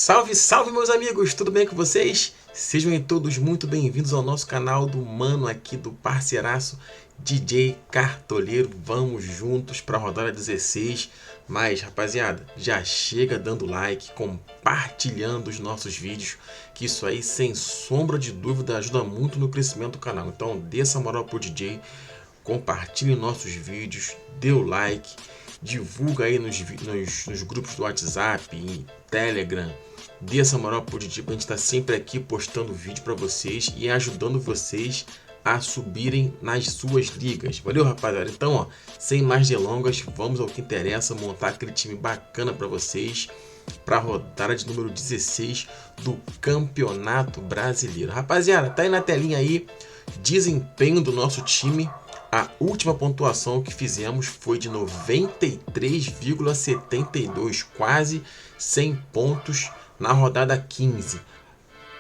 Salve, salve meus amigos, tudo bem com vocês? Sejam todos muito bem-vindos ao nosso canal do mano aqui, do parceiraço DJ Cartoleiro. Vamos juntos para a rodada 16, mas rapaziada, já chega dando like, compartilhando os nossos vídeos, que isso aí sem sombra de dúvida ajuda muito no crescimento do canal. Então dê essa moral pro DJ, compartilhe nossos vídeos, dê o like, divulga aí nos grupos do WhatsApp, em Telegram. Dê essa moral pro DJ pra gente estar sempre aqui postando vídeo para vocês e ajudando vocês a subirem nas suas ligas. Valeu, rapaziada? Então, ó, sem mais delongas, vamos ao que interessa, montar aquele time bacana para vocês para a rodada de número 16 do Campeonato Brasileiro. Rapaziada, tá aí na telinha aí desempenho do nosso time. A última pontuação que fizemos foi de 93,72, quase 100 pontos na rodada 15.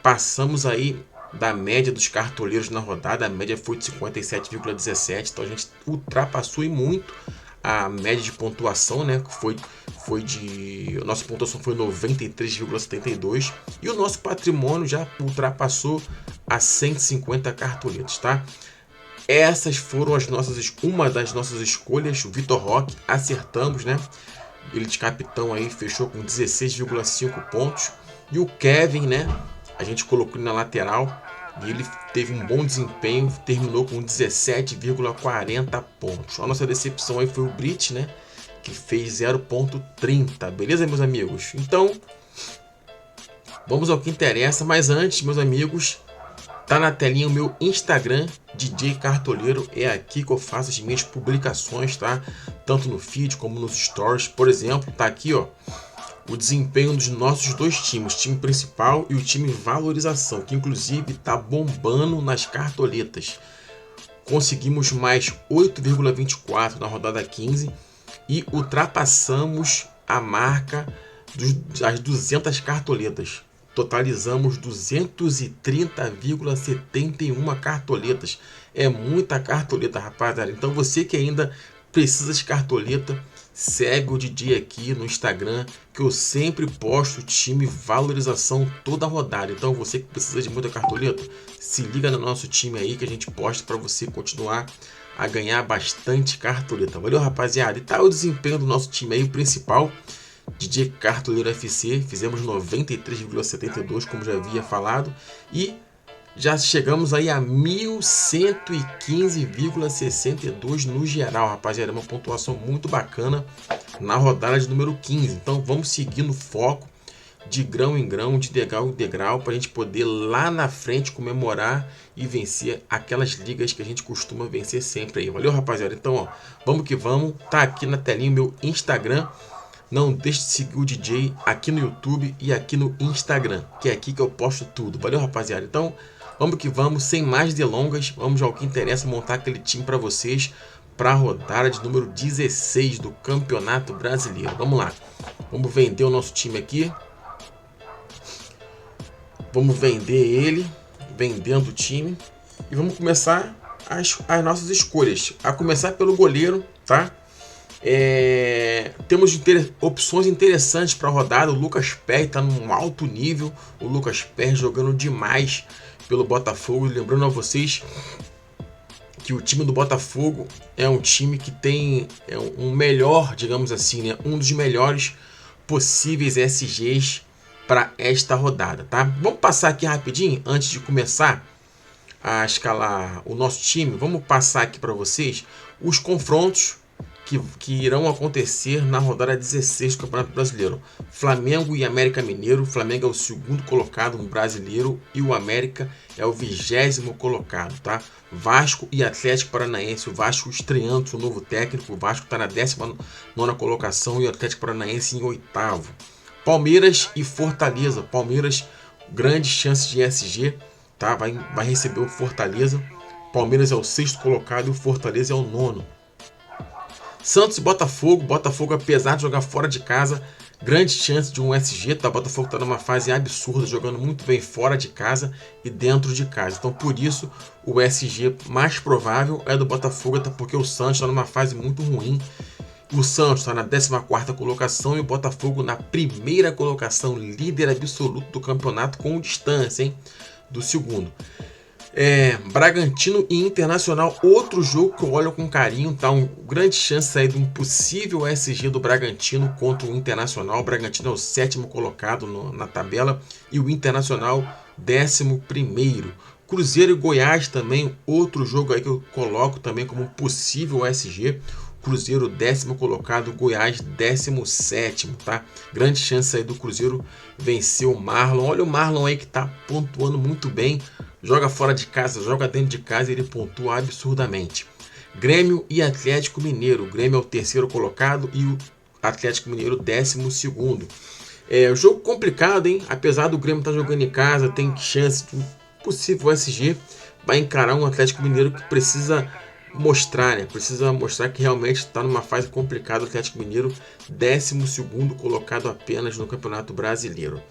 Passamos aí da média dos cartoleiros na rodada, a média foi de 57,17, então a gente ultrapassou e muito a média de pontuação, né? A nossa pontuação foi 93,72 e o nosso patrimônio já ultrapassou a 150 cartoletas, tá? Essas foram uma das nossas escolhas. O Vitor Roque, acertamos, né? Ele de capitão aí fechou com 16,5 pontos. E o Kevin, né? A gente colocou ele na lateral e ele teve um bom desempenho, terminou com 17,40 pontos. A nossa decepção aí foi o Brit, né? Que fez 0,30. Beleza, meus amigos? Então, vamos ao que interessa. Mas antes, meus amigos, tá na telinha o meu Instagram, DJ Cartoleiro. É aqui que eu faço as minhas publicações, tá? Tanto no feed como nos stories. Por exemplo, tá aqui, ó, o desempenho dos nossos dois times, o time principal e o time valorização, que inclusive tá bombando nas cartoletas. Conseguimos mais 8,24 na rodada 15 e ultrapassamos a marca das 200 cartoletas. Totalizamos 230,71 cartoletas. É muita cartoleta, rapaziada. Então você que ainda precisa de cartoleta, segue o DJ aqui no Instagram, que eu sempre posto time valorização toda rodada. Então você que precisa de muita cartoleta, se liga no nosso time aí que a gente posta para você continuar a ganhar bastante cartoleta. Valeu, rapaziada? E tá o desempenho do nosso time aí, o principal, DJ Cartoleiro FC. Fizemos 93,72, como já havia falado, e já chegamos aí a 1115,62 no geral, rapaziada. Uma pontuação muito bacana na rodada de número 15. Então vamos seguir no foco, de grão em grão, de degrau em degrau, para a gente poder lá na frente comemorar e vencer aquelas ligas que a gente costuma vencer sempre aí. Valeu, rapaziada? Então, ó, vamos que vamos. Tá aqui na telinha o meu Instagram. Não deixe de seguir o DJ aqui no YouTube e aqui no Instagram, que é aqui que eu posto tudo. Valeu, rapaziada? Então, vamos que vamos, sem mais delongas, vamos ao que interessa, montar aquele time para vocês para a rodada de número 16 do Campeonato Brasileiro. Vamos lá, vamos vender o nosso time aqui. Vamos vender ele, vendendo o time, e vamos começar as nossas escolhas. A começar pelo goleiro, tá? Temos opções interessantes para a rodada. O Lucas Perry está num alto nível. O Lucas Perry jogando demais pelo Botafogo. Lembrando a vocês que o time do Botafogo é um time que tem um melhor, digamos assim, né? Um dos melhores possíveis SGs para esta rodada, tá? Vamos passar aqui rapidinho antes de começar a escalar o nosso time. Vamos passar aqui para vocês os confrontos que irão acontecer na rodada 16 do Campeonato Brasileiro. Flamengo e América Mineiro. O Flamengo é o segundo colocado no Brasileiro e o América é o 20º colocado, tá? Vasco e Atlético Paranaense. O Vasco estreando seu novo técnico. O Vasco está na 19ª colocação e o Atlético Paranaense em 8º. Palmeiras e Fortaleza. Palmeiras, grande chance de SG, tá? Vai receber o Fortaleza. Palmeiras é o 6º colocado e o Fortaleza é o 9º. Santos e Botafogo. Botafogo, apesar de jogar fora de casa, grande chance de um SG, tá? Botafogo está numa fase absurda, jogando muito bem fora de casa e dentro de casa. Então, por isso, o SG mais provável é do Botafogo, até porque o Santos está numa fase muito ruim O Santos está na 14ª colocação e o Botafogo na 1ª colocação, líder absoluto do campeonato com distância, hein, do segundo. Bragantino e Internacional, outro jogo que eu olho com carinho, tá? Grande chance aí de um possível SG do Bragantino contra o Internacional. O Bragantino é o 7º colocado na tabela e o Internacional 11º. Cruzeiro e Goiás também, outro jogo aí que eu coloco também como possível SG. Cruzeiro 10º colocado, Goiás 17º, tá? Grande chance aí do Cruzeiro vencer o Marlon. Olha o Marlon aí que tá pontuando muito bem. Joga fora de casa, joga dentro de casa e ele pontua absurdamente. Grêmio e Atlético Mineiro. O Grêmio é o 3º colocado e o Atlético Mineiro 12º. Jogo complicado, hein? Apesar do Grêmio estar jogando em casa, tem chance de um possível SG. Vai encarar um Atlético Mineiro que precisa mostrar, né? Precisa mostrar que realmente está numa fase complicada. O Atlético Mineiro 12º colocado apenas no Campeonato Brasileiro.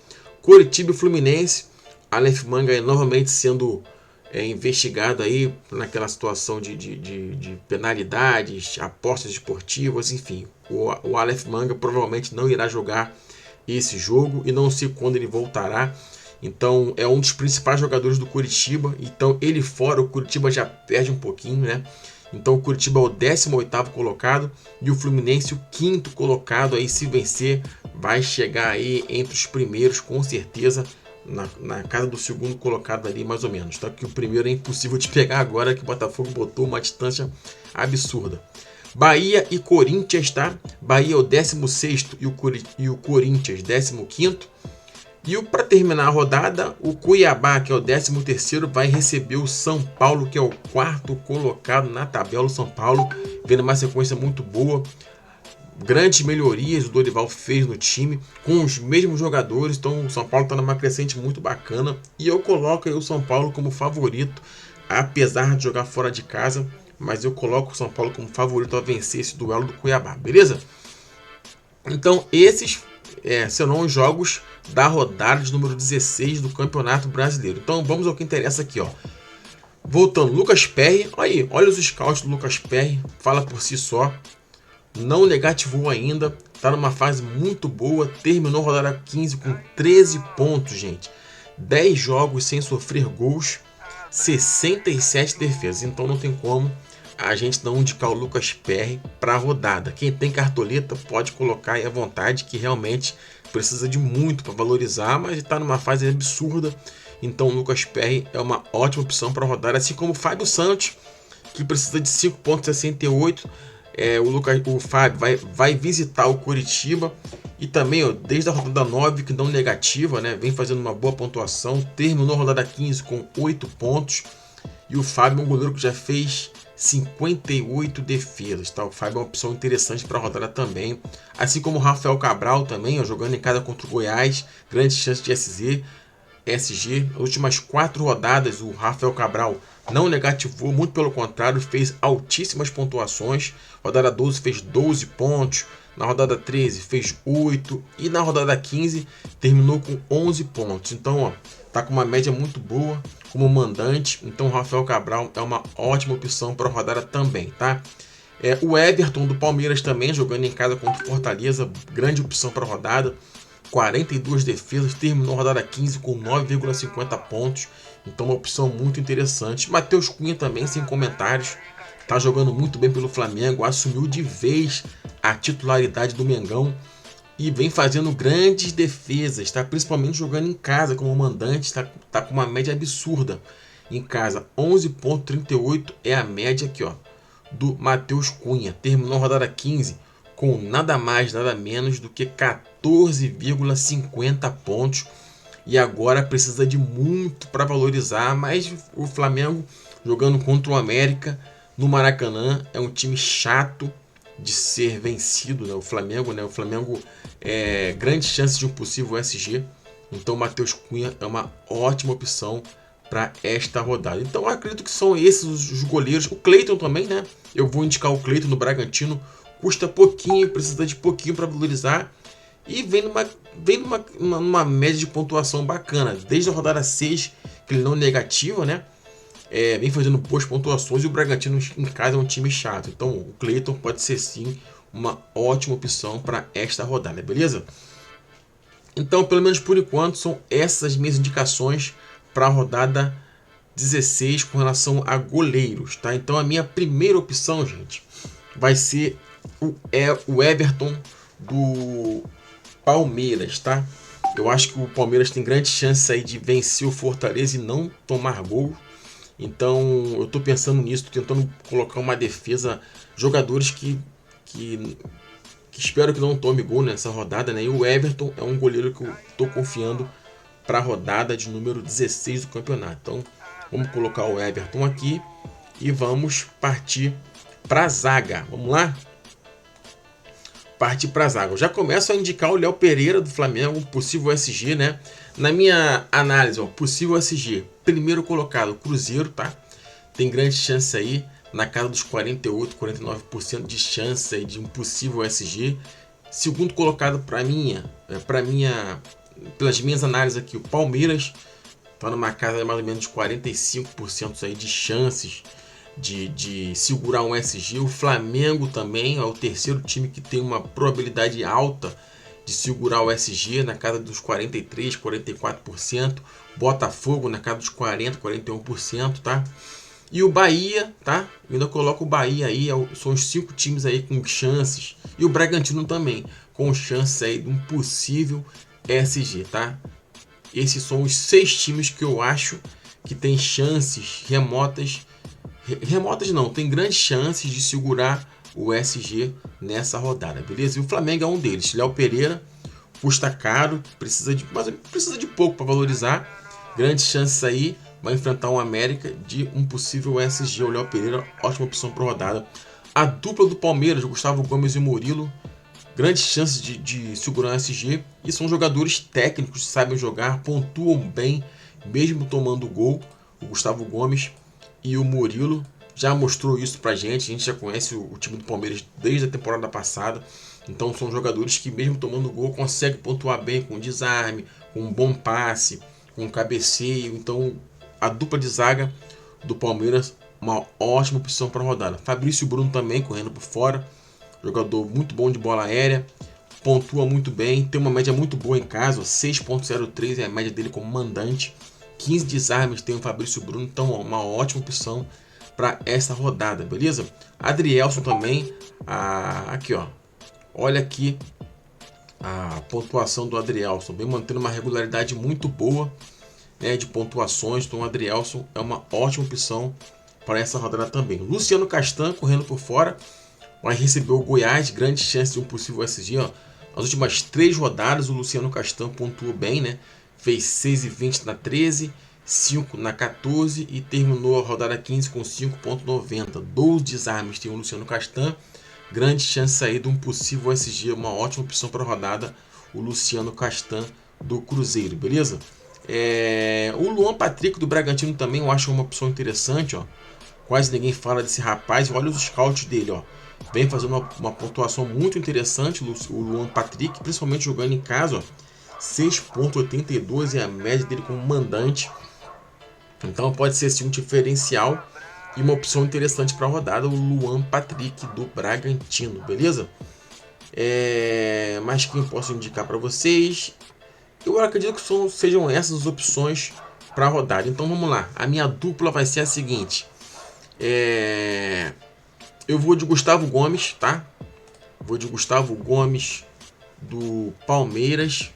Coritiba e Fluminense. Aleph Manga novamente sendo investigado aí naquela situação de penalidades, apostas esportivas, enfim. O Aleph Manga provavelmente não irá jogar esse jogo e não sei quando ele voltará. Então é um dos principais jogadores do Coritiba. Então ele fora, o Coritiba já perde um pouquinho, né? Então o Coritiba é o 18º colocado e o Fluminense o 5º colocado. Aí se vencer vai chegar aí entre os primeiros com certeza. Na casa do segundo colocado ali, mais ou menos, tá? Que o primeiro é impossível de pegar agora, que o Botafogo botou uma distância absurda. Bahia e Corinthians, tá? Bahia é o 16º e o Corinthians 15º. E para terminar a rodada, o Cuiabá, que é o 13º, vai receber o São Paulo, que é o 4º colocado na tabela. O São Paulo vendo uma sequência muito boa. Grandes melhorias o Dorival fez no time com os mesmos jogadores, então o São Paulo está numa crescente muito bacana e eu coloco aí o São Paulo como favorito, apesar de jogar fora de casa, mas eu coloco o São Paulo como favorito a vencer esse duelo do Cuiabá, beleza? Então esses serão os jogos da rodada de número 16 do Campeonato Brasileiro. Então vamos ao que interessa aqui, ó. Voltando, Lucas Perry, olha os scouts do Lucas Perry, fala por si só. Não negativou ainda, está numa fase muito boa, terminou a rodada 15 com 13 pontos, gente. 10 jogos sem sofrer gols, 67 defesas. Então não tem como a gente não indicar o Lucas Perry para a rodada. Quem tem cartoleta pode colocar aí à vontade, que realmente precisa de muito para valorizar, mas está numa fase absurda. Então o Lucas Perry é uma ótima opção para a rodada, assim como o Fábio Santos, que precisa de 5,68. O Fábio vai visitar o Coritiba e também, desde a rodada 9, que não negativa, né, vem fazendo uma boa pontuação, terminou a rodada 15 com 8 pontos. E o Fábio é um goleiro que já fez 58 defesas, tá? O Fábio é uma opção interessante para a rodada também. Assim como o Rafael Cabral também, jogando em casa contra o Goiás, grande chance de SG. As últimas 4 rodadas, o Rafael Cabral não negativou, muito pelo contrário, fez altíssimas pontuações. Rodada 12 fez 12 pontos, na rodada 13 fez 8 e na rodada 15 terminou com 11 pontos. Então, ó, tá com uma média muito boa como mandante. Então, o Rafael Cabral é uma ótima opção para a rodada também, tá? O Everton do Palmeiras também, jogando em casa contra o Fortaleza, grande opção para a rodada. 42 defesas, terminou a rodada 15 com 9,50 pontos. Então uma opção muito interessante. Matheus Cunha também, sem comentários. Tá jogando muito bem pelo Flamengo. Assumiu de vez a titularidade do Mengão. E vem fazendo grandes defesas. Tá? Principalmente jogando em casa como mandante. Tá com uma média absurda. Em casa, 11,38 é a média aqui, ó, do Matheus Cunha. Terminou a rodada 15 com nada mais, nada menos do que 14,50 pontos. E agora precisa de muito para valorizar, mas o Flamengo jogando contra o América no Maracanã é um time chato de ser vencido, né? O Flamengo grande chance de um possível SG. Então o Matheus Cunha é uma ótima opção para esta rodada. Então eu acredito que são esses os goleiros. O Cleiton também, né? Eu vou indicar o Cleiton no Bragantino. Custa pouquinho, precisa de pouquinho para valorizar. E vem numa média de pontuação bacana. Desde a rodada 6, que ele não negativa, né? Vem fazendo boas pontuações. E o Bragantino em casa é um time chato. Então o Cleiton pode ser sim uma ótima opção para esta rodada, beleza? Então, pelo menos por enquanto, são essas minhas indicações para a rodada 16 com relação a goleiros, tá? Então, a minha primeira opção, gente, vai ser o Everton do Palmeiras, tá? Eu acho que o Palmeiras tem grande chance aí de vencer o Fortaleza e não tomar gol. Então, eu tô pensando nisso, tô tentando colocar uma defesa, jogadores que espero que não tome gol nessa rodada, né? E o Everton é um goleiro que eu tô confiando para a rodada de número 16 do campeonato. Então, vamos colocar o Everton aqui e vamos partir para a zaga. Vamos lá? Partir para a zaga. Eu já começo a indicar o Léo Pereira do Flamengo, possível SG, né? Na minha análise, ó, possível SG, primeiro colocado, Cruzeiro, tá? Tem grande chance aí, na casa dos 48, 49% de chance aí de um possível SG. Segundo colocado pelas minhas análises aqui, o Palmeiras tá numa casa de mais ou menos 45% aí de chances de segurar um SG. O Flamengo também é o terceiro time que tem uma probabilidade alta de segurar o SG, na casa dos 43, 44%. Botafogo na casa dos 40, 41%, tá? E o Bahia, tá? Eu ainda coloco o Bahia aí, são os 5 times aí com chances. E o Bragantino também, com chances aí de um possível SG, tá? Esses são os 6 times que eu acho que tem chances remotas. Remotas não, tem grandes chances de segurar o SG nessa rodada, beleza? E o Flamengo é um deles. Léo Pereira custa caro, precisa de pouco para valorizar. Grandes chances aí, vai enfrentar um América de um possível SG. O Léo Pereira, ótima opção para rodada. A dupla do Palmeiras, Gustavo Gomes e Murilo, grandes chances de segurar um SG. E são jogadores técnicos, sabem jogar, pontuam bem, mesmo tomando gol. O Gustavo Gomes e o Murilo já mostrou isso pra gente. A gente já conhece o time do Palmeiras desde a temporada passada. Então são jogadores que mesmo tomando gol conseguem pontuar bem com desarme, com um bom passe, com cabeceio. Então a dupla de zaga do Palmeiras, uma ótima opção para a rodada. Fabrício Bruno também correndo por fora, jogador muito bom de bola aérea, pontua muito bem, tem uma média muito boa em casa, 6.03 é a média dele como mandante. 15 desarmes tem o Fabrício Bruno, então uma ótima opção para essa rodada, beleza? Adrielson também, aqui ó, olha aqui a pontuação do Adrielson, vem mantendo uma regularidade muito boa, né, de pontuações. Então o Adrielson é uma ótima opção para essa rodada também. Luciano Castan correndo por fora, vai receber o Goiás, grande chance de um possível SG, ó. Nas últimas 3 rodadas o Luciano Castan pontuou bem, né? Fez 6,20 na 13, 5 na 14 e terminou a rodada 15 com 5.90. 12 desarmes tem o Luciano Castan. Grande chance aí de um possível SG, uma ótima opção para a rodada, o Luciano Castan do Cruzeiro, beleza? O Luan Patrick do Bragantino também eu acho uma opção interessante, ó. Quase ninguém fala desse rapaz. Olha os scouts dele, ó. Vem fazendo uma pontuação muito interessante o Luan Patrick, principalmente jogando em casa, ó. 6.82 é a média dele como mandante. Então pode ser assim, um diferencial e uma opção interessante para a rodada, o Luan Patrick do Bragantino, beleza? Mas quem posso indicar para vocês? Eu acredito que sejam essas as opções para a rodada. Então vamos lá. A minha dupla vai ser a seguinte. Eu vou de Gustavo Gomes, tá? Vou de Gustavo Gomes do Palmeiras.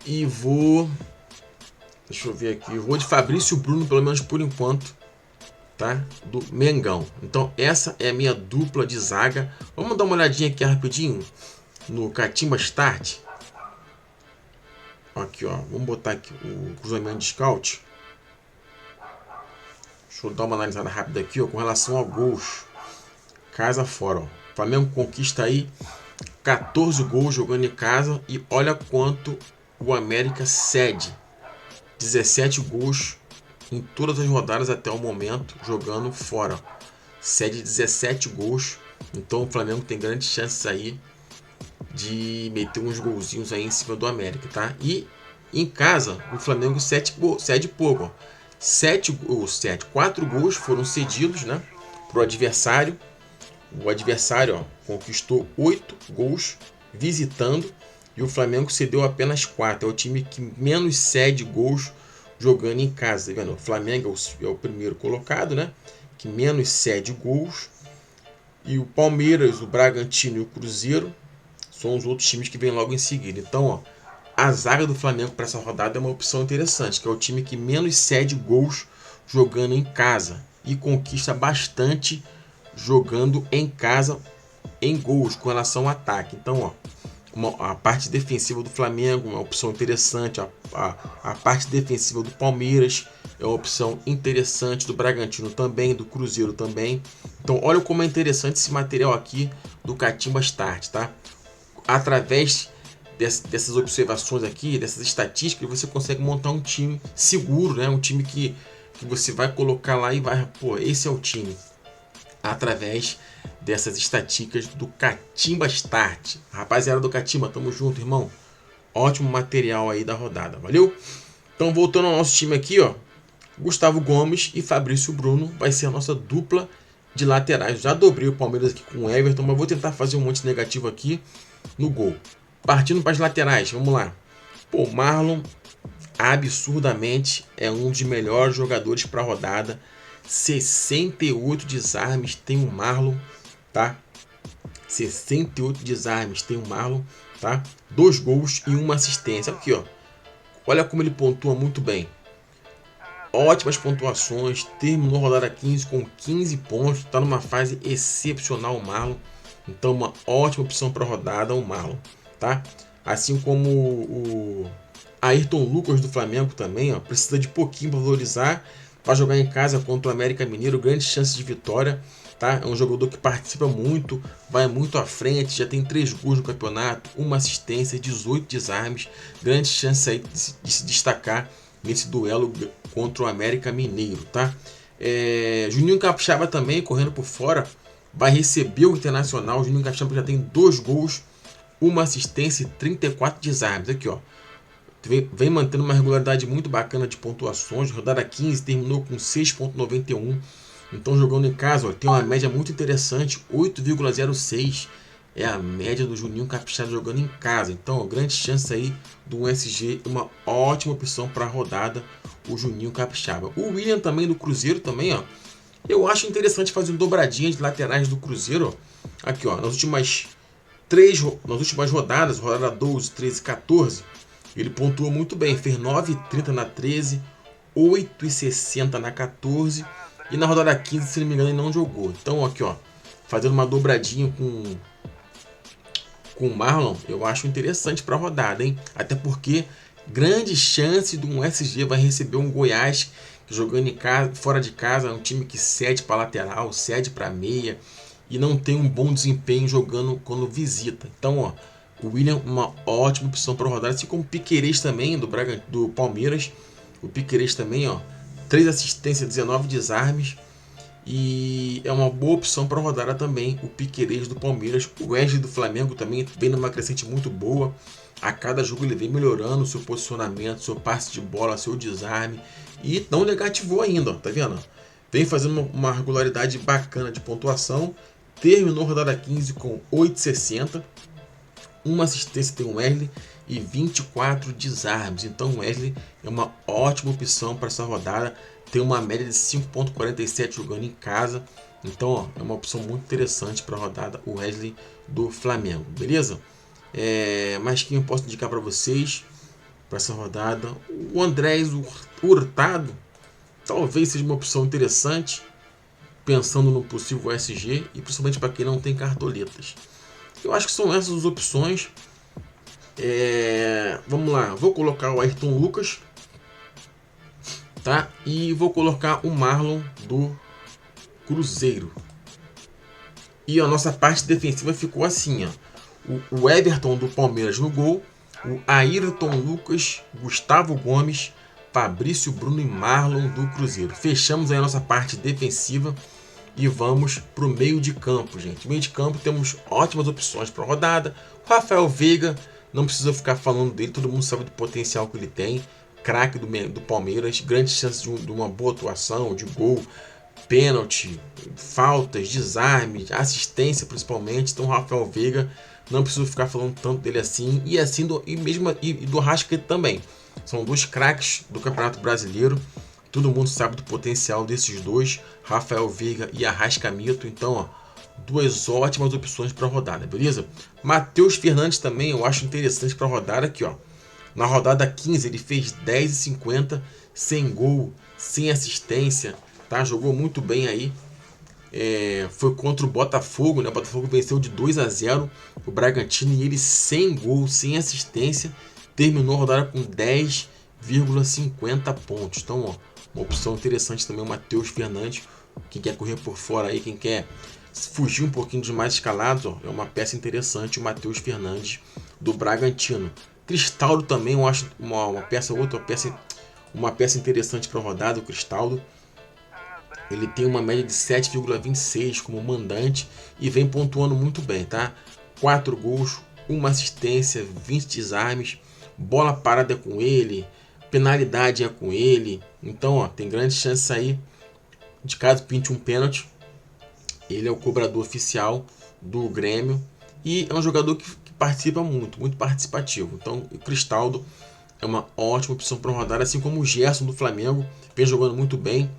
E vou... Deixa eu ver aqui. Eu vou de Fabrício Bruno, pelo menos por enquanto, tá? Do Mengão. Então essa é a minha dupla de zaga. Vamos dar uma olhadinha aqui rapidinho no Catimba Start. Aqui, ó. Vamos botar aqui o cruzamento de scout. Deixa eu dar uma analisada rápida aqui, ó, com relação a gols. Casa fora, ó. O Flamengo conquista aí 14 gols jogando em casa. E olha quanto o América cede. 17 gols em todas as rodadas até o momento jogando fora. Cede 17 gols. Então o Flamengo tem grandes chances aí de meter uns golzinhos aí em cima do América, tá? E em casa o Flamengo cede pouco, ó. 4 gols foram cedidos, né, pro adversário. O adversário, ó, conquistou 8 gols visitando e o Flamengo cedeu apenas 4. É o time que menos cede gols jogando em casa. Tá vendo? O Flamengo é o primeiro colocado, né? Que menos cede gols. E o Palmeiras, o Bragantino e o Cruzeiro são os outros times que vêm logo em seguida. Então, ó, a zaga do Flamengo para essa rodada é uma opção interessante, que é o time que menos cede gols jogando em casa e conquista bastante jogando em casa em gols com relação ao ataque. Então, ó, a parte defensiva do Flamengo é uma opção interessante, a parte defensiva do Palmeiras é uma opção interessante, do Bragantino também, do Cruzeiro também. Então, olha como é interessante esse material aqui do Catimba Start, tá? Através dessas observações aqui, dessas estatísticas, você consegue montar um time seguro, né? Um time que você vai colocar lá e vai, pô, esse é o time. Através dessas estatísticas do Catimba Start. Rapaziada do Catimba, tamo junto, irmão. Ótimo material aí da rodada, valeu? Então, voltando ao nosso time aqui, ó. Gustavo Gomes e Fabrício Bruno vai ser a nossa dupla de laterais. Já dobrei o Palmeiras aqui com o Everton, mas vou tentar fazer um monte negativo aqui no gol. Partindo para as laterais, vamos lá. Pô, Marlon, absurdamente, é um dos melhores jogadores para a rodada. 68 desarmes tem o Marlon, tá? 68 desarmes tem o Marlon, tá? 2 gols e 1 assistência. Aqui, ó. Olha como ele pontua muito bem. Ótimas pontuações, terminou a rodada 15 com 15 pontos, está numa fase excepcional o Marlon. Então, uma ótima opção para a rodada o Marlon, tá? Assim como o Ayrton Lucas do Flamengo também, ó, precisa de pouquinho para valorizar, para jogar em casa contra o América Mineiro, grandes chances de vitória, tá? É um jogador que participa muito, vai muito à frente, já tem 3 gols no campeonato, 1 assistência, 18 desarmes, grandes chances aí de se destacar nesse duelo contra o América Mineiro, tá? Juninho Capixaba também, correndo por fora, vai receber o Internacional. O Juninho Capixaba já tem 2 gols, 1 assistência e 34 desarmes. Aqui, ó. Vem mantendo uma regularidade muito bacana de pontuações. Rodada 15 terminou com 6,91. Então, jogando em casa, ó, tem uma média muito interessante, 8,06. É a média do Juninho Capixaba jogando em casa. Então, ó, grande chance aí do USG, uma ótima opção para a rodada, o Juninho Capixaba. O William também do Cruzeiro também, ó. Eu acho interessante fazer uma dobradinha de laterais do Cruzeiro, ó. Aqui, ó, nas últimas rodadas, rodada 12, 13, 14, ele pontuou muito bem, fez 9,30 na 13, 8,60 na 14 e na rodada 15, se não me engano, ele não jogou. Então, aqui, ó, fazendo uma dobradinha com o Marlon, eu acho interessante para a rodada, hein? Até porque grande chance de um SG vai receber um Goiás que jogando em casa, fora de casa, é um time que cede para lateral, cede para meia e não tem um bom desempenho jogando quando visita. Então, ó, o William uma ótima opção para a rodada, assim como o Piquerez também do Palmeiras. O Piquerez também, ó, 3 assistências, 19 desarmes. E é uma boa opção para rodar também o Piquerez do Palmeiras. O Wesley do Flamengo também vem numa crescente muito boa. A cada jogo ele vem melhorando seu posicionamento, seu passe de bola, seu desarme. E não negativou ainda, ó, tá vendo? Vem fazendo uma regularidade bacana de pontuação. Terminou a rodada 15 com 8,60. Uma assistência tem o Wesley e 24 desarmes. Então o Wesley é uma ótima opção para essa rodada. Tem uma média de 5,47 jogando em casa. Então, ó, é uma opção muito interessante para a rodada, o Wesley do Flamengo, beleza? Mas quem eu posso indicar para vocês para essa rodada? O Andrés Hurtado talvez seja uma opção interessante, pensando no possível SG e principalmente para quem não tem cartoletas. Eu acho que são essas as opções. Vamos lá, vou colocar o Ayrton Lucas, tá? E vou colocar o Marlon do Cruzeiro. E a nossa parte defensiva ficou assim, ó. O Everton do Palmeiras no gol, o Ayrton Lucas, Gustavo Gomes, Fabrício Bruno e Marlon do Cruzeiro. Fechamos aí a nossa parte defensiva e vamos para o meio de campo, gente. No meio de campo temos ótimas opções para a rodada. O Rafael Veiga, não precisa ficar falando dele, todo mundo sabe do potencial que ele tem. Craque do Palmeiras, grandes chances de uma boa atuação, de gol. pênalti, faltas, desarmes, assistência principalmente. Então o Rafael Veiga, não preciso ficar falando tanto dele assim, e assim do Arrascaeta também. São dois craques do Campeonato Brasileiro. Todo mundo sabe do potencial desses dois, Rafael Veiga e Arrascaeta. Então, ó, duas ótimas opções para a rodada, beleza? Matheus Fernandes também eu acho interessante para a rodada aqui, ó. Na rodada 15 ele fez 10,50, sem gol, sem assistência, tá? Jogou muito bem aí. Foi contra o Botafogo, né? O Botafogo venceu de 2-0 o Bragantino e ele sem gol, sem assistência, terminou a rodada com 10,50 pontos. Então, ó, uma opção interessante também o Matheus Fernandes. Quem quer correr por fora aí, quem quer fugir um pouquinho dos mais escalados, ó, é uma peça interessante o Matheus Fernandes do Bragantino. Cristaldo também eu acho uma peça interessante para a rodada, o Cristaldo. Ele tem uma média de 7,26 como mandante e vem pontuando muito bem, tá? 4 gols, 1 assistência, 20 desarmes, bola parada é com ele, penalidade é com ele. Então, ó, tem grandes chances aí de caso pinte um pênalti. Ele é o cobrador oficial do Grêmio e é um jogador que participa muito participativo. Então, o Cristaldo é uma ótima opção para rodar, assim como o Gerson do Flamengo, vem jogando muito bem.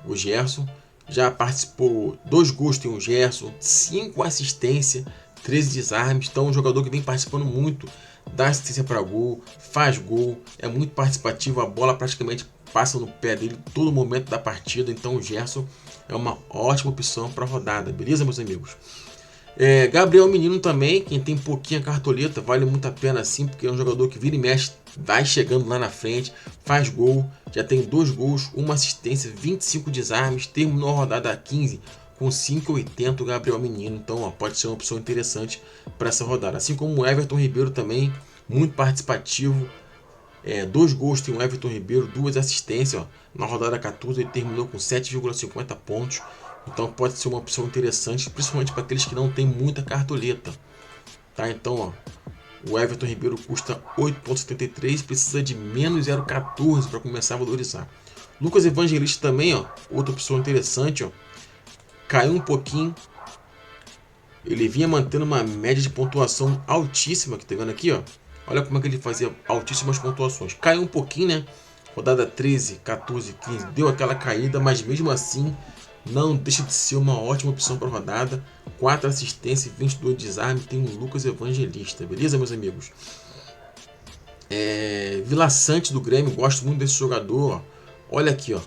O Gerson já participou, 2 gols tem o Gerson, 5 assistências, 13 desarmes. Então, é um jogador que vem participando muito, dá assistência para gol, faz gol, é muito participativo, a bola praticamente passa no pé dele todo momento da partida. Então, o Gerson é uma ótima opção para a rodada, beleza, meus amigos? Gabriel Menino também, quem tem pouquinha cartoleta, vale muito a pena sim, porque é um jogador que vira e mexe, vai chegando lá na frente, faz gol, já tem 2 gols, 1 assistência, 25 desarmes, terminou a rodada 15 com 5,80 o Gabriel Menino. Então, ó, pode ser uma opção interessante para essa rodada. Assim como o Everton Ribeiro também, muito participativo, 2 gols tem o Everton Ribeiro, 2 assistências, ó. Na rodada 14 ele terminou com 7,50 pontos. Então pode ser uma opção interessante, principalmente para aqueles que não tem muita cartoleta, tá? Então, ó, o Everton Ribeiro custa 8,73, precisa de menos 0,14 para começar a valorizar. Lucas Evangelista também, ó, outra opção interessante, ó, caiu um pouquinho. Ele vinha mantendo uma média de pontuação altíssima, que tá vendo aqui, ó. Olha como é que ele fazia altíssimas pontuações. Caiu um pouquinho, né? Rodada 13, 14, 15, deu aquela caída, mas mesmo assim não deixa de ser uma ótima opção para rodada. 4 assistências e 22 desarme. Tem o Lucas Evangelista, beleza, meus amigos? Vila Sante do Grêmio, gosto muito desse jogador, ó. Olha aqui, ó.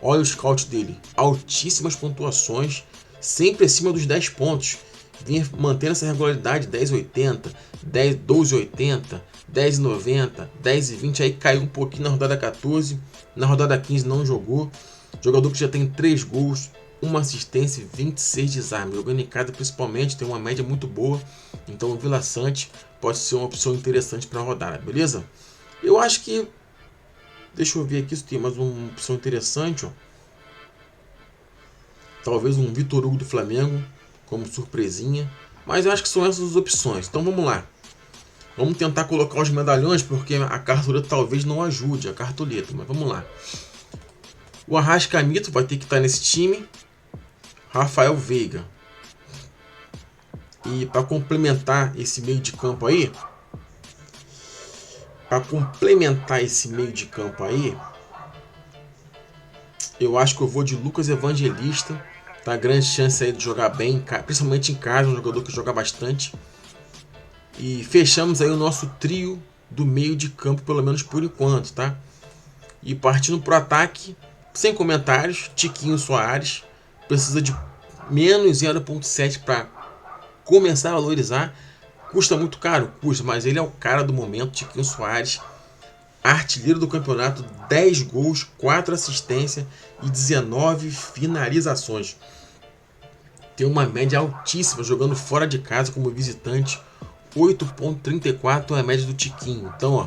Olha o scout dele, altíssimas pontuações, sempre acima dos 10 pontos. Vinha mantendo essa regularidade, 10,80, 12,80, 10,90, 10,20. Aí caiu um pouquinho na rodada 14, na rodada 15 não jogou. Jogador que já tem 3 gols, 1 assistência e 26 desarmes. Jogando em casa principalmente, tem uma média muito boa. Então o Vila Sante pode ser uma opção interessante para rodar, beleza? Eu acho que... Deixa eu ver aqui se tem mais uma opção interessante, ó. Talvez um Vitor Hugo do Flamengo como surpresinha. Mas eu acho que são essas as opções. Então vamos lá. Vamos tentar colocar os medalhões, porque a cartoleta talvez não ajude a cartoleta. Mas vamos lá. O Arrascaeta vai ter que estar nesse time. Rafael Veiga. E para complementar esse meio de campo aí, eu acho que eu vou de Lucas Evangelista. Tá, grande chance aí de jogar bem, principalmente em casa, um jogador que joga bastante. E fechamos aí o nosso trio do meio de campo, pelo menos por enquanto, tá? E partindo pro ataque, sem comentários, Tiquinho Soares. Precisa de menos 0,7 para começar a valorizar. Custa muito caro? Custa, mas ele é o cara do momento, Tiquinho Soares. Artilheiro do campeonato, 10 gols, 4 assistências e 19 finalizações. Tem uma média altíssima jogando fora de casa como visitante. 8,34 é a média do Tiquinho. Então, ó,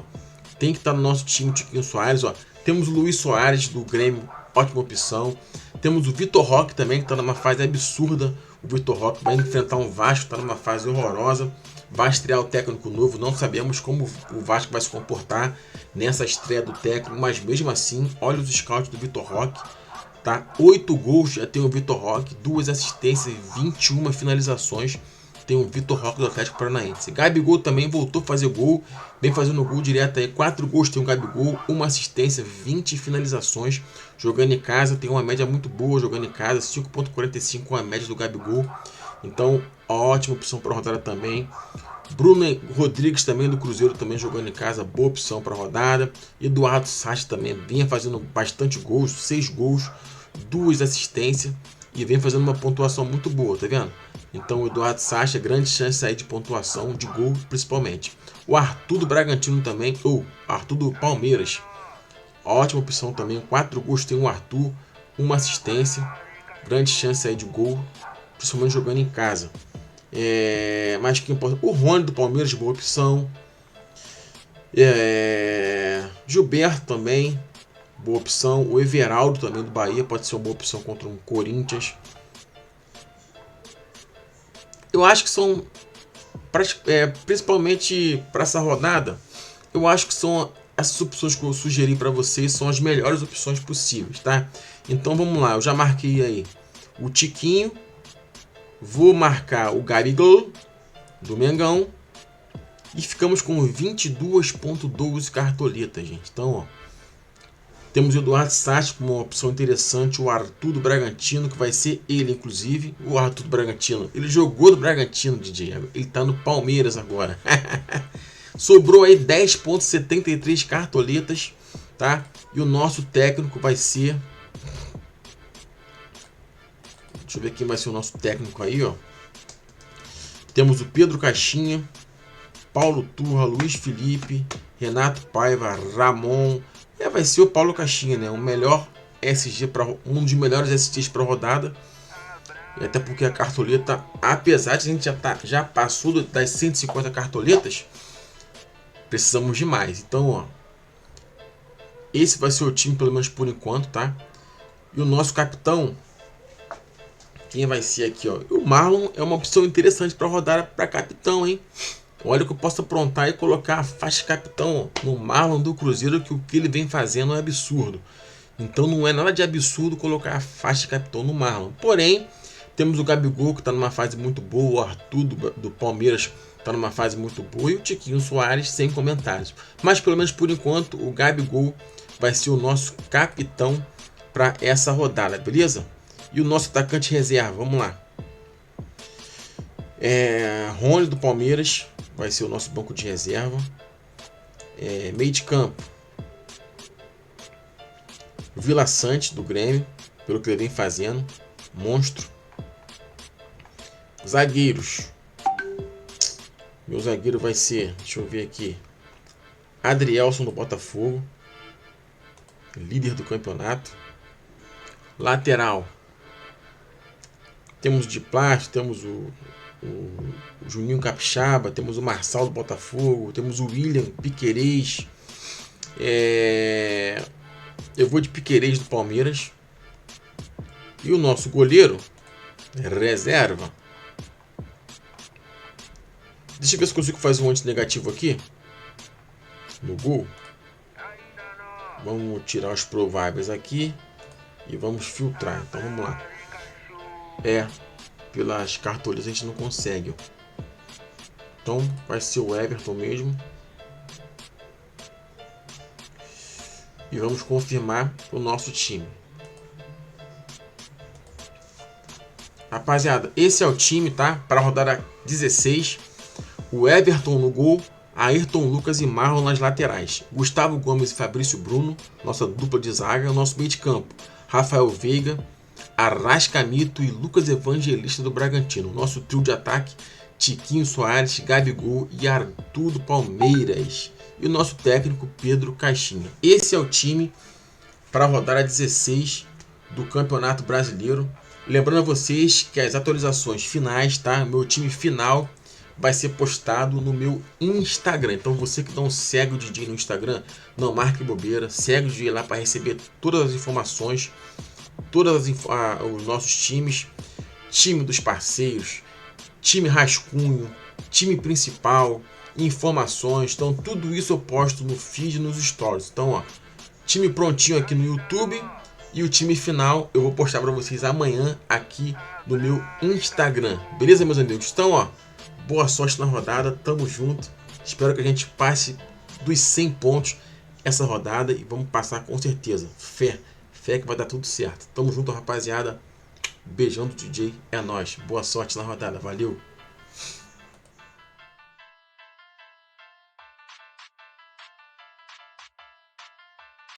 tem que estar no nosso time, Tiquinho Soares. Ó. Temos o Luiz Soares do Grêmio, ótima opção. Temos o Vitor Roque também, que está numa fase absurda. O Vitor Roque vai enfrentar um Vasco, está numa fase horrorosa. Vai estrear o técnico novo, não sabemos como o Vasco vai se comportar nessa estreia do técnico, mas mesmo assim, olha os scouts do Vitor Roque. tá? 8 gols já tem o Vitor Roque, 2 assistências e 21 finalizações. Tem o Vitor Roque do Atlético Paranaense. Gabigol também voltou a fazer gol, vem fazendo gol direto aí. 4 gols tem o Gabigol, 1 assistência, 20 finalizações. Jogando em casa, tem uma média muito boa jogando em casa, 5,45 a média do Gabigol. Então, ótima opção para a rodada também. Bruno Rodrigues também do Cruzeiro também jogando em casa, boa opção para a rodada. Eduardo Sacha também vinha fazendo bastante gols, 6 gols, 2 assistências e vem fazendo uma pontuação muito boa, tá vendo? Então o Eduardo Sacha, grande chance aí de pontuação, de gol principalmente. O Arthur do Bragantino também, ou Arthur do Palmeiras, ótima opção também, 4 gols tem o Arthur, 1 assistência, grande chance aí de gol, principalmente jogando em casa. Mas que importa, o Rony do Palmeiras, boa opção. Gilberto também, boa opção. O Everaldo também do Bahia pode ser uma boa opção contra um Corinthians. Eu acho que são, principalmente para essa rodada, eu acho que são essas opções que eu sugeri para vocês, são as melhores opções possíveis, tá? Então vamos lá, eu já marquei aí o Tiquinho, vou marcar o Gabigol do Mengão e ficamos com 22,12 cartoletas, gente. Então, ó, temos o Eduardo Sacha como uma opção interessante, o Arthur do Bragantino, que vai ser ele, inclusive. O Arthur do Bragantino, ele jogou do Bragantino, DJ. Ele tá no Palmeiras agora. Sobrou aí 10,73 cartoletas, tá? E o nosso técnico vai ser... Deixa eu ver quem vai ser o nosso técnico aí, ó. Temos o Pedro Caixinha, Paulo Turra, Luiz Felipe, Renato Paiva, Ramon... vai ser o Paulo Caixinha, né? O melhor SG um dos melhores SGs para rodada. E até porque a cartoleta, apesar de a gente já passou das 150 cartoletas, precisamos de mais. Então, ó, esse vai ser o time, pelo menos por enquanto, tá? E o nosso capitão, quem vai ser aqui, ó? O Marlon é uma opção interessante para rodar para capitão, hein? Olha que eu posso aprontar e colocar a faixa capitão no Marlon do Cruzeiro, que o que ele vem fazendo é absurdo. Então não é nada de absurdo colocar a faixa capitão no Marlon. Porém, temos o Gabigol, que está numa fase muito boa, o Arthur do Palmeiras está numa fase muito boa, e o Tiquinho Soares sem comentários. Mas pelo menos por enquanto o Gabigol vai ser o nosso capitão para essa rodada, beleza? E o nosso atacante reserva, vamos lá. Rony do Palmeiras vai ser o nosso banco de reserva. Meio de campo, Vila Sante do Grêmio, pelo que ele vem fazendo, monstro. Zagueiros, meu zagueiro vai ser, deixa eu ver aqui, Adrielson do Botafogo, líder do campeonato. Lateral, temos de plástico, temos o Juninho Capixaba, temos o Marçal do Botafogo, temos o William Piquerez. Eu vou de Piquerez do Palmeiras. E o nosso goleiro, reserva. Deixa eu ver se consigo fazer um anti-negativo aqui no gol. Vamos tirar os prováveis aqui e vamos filtrar. Então vamos lá. Pelas cartolinas a gente não consegue. Então vai ser o Everton mesmo. E vamos confirmar o nosso time. Rapaziada, esse é o time, tá? Para a rodada 16. O Everton no gol, Ayrton Lucas e Marlon nas laterais. Gustavo Gomes e Fabrício Bruno, nossa dupla de zaga. Nosso meio de campo, Rafael Veiga, Arrascaeta e Lucas Evangelista do Bragantino. Nosso trio de ataque, Tiquinho Soares, Gabigol e Arthur do Palmeiras. E o nosso técnico, Pedro Caixinha. Esse é o time para a rodada 16 do Campeonato Brasileiro. Lembrando a vocês que as atualizações finais, tá? Meu time final vai ser postado no meu Instagram. Então você que não segue o DJ no Instagram, não marque bobeira. Segue o DJ lá para receber todas as informações, os nossos times, time dos parceiros, time rascunho, time principal, informações. Então tudo isso eu posto no feed e nos stories. Então, ó, time prontinho aqui no YouTube E o time final eu vou postar para vocês amanhã aqui no meu Instagram. Beleza, meus amigos? Então, ó, boa sorte na rodada, tamo junto. Espero que a gente passe dos 100 pontos essa rodada e vamos passar com certeza. Fé que vai dar tudo certo. Tamo junto, rapaziada. Beijão do DJ, é nóis. Boa sorte na rodada, valeu.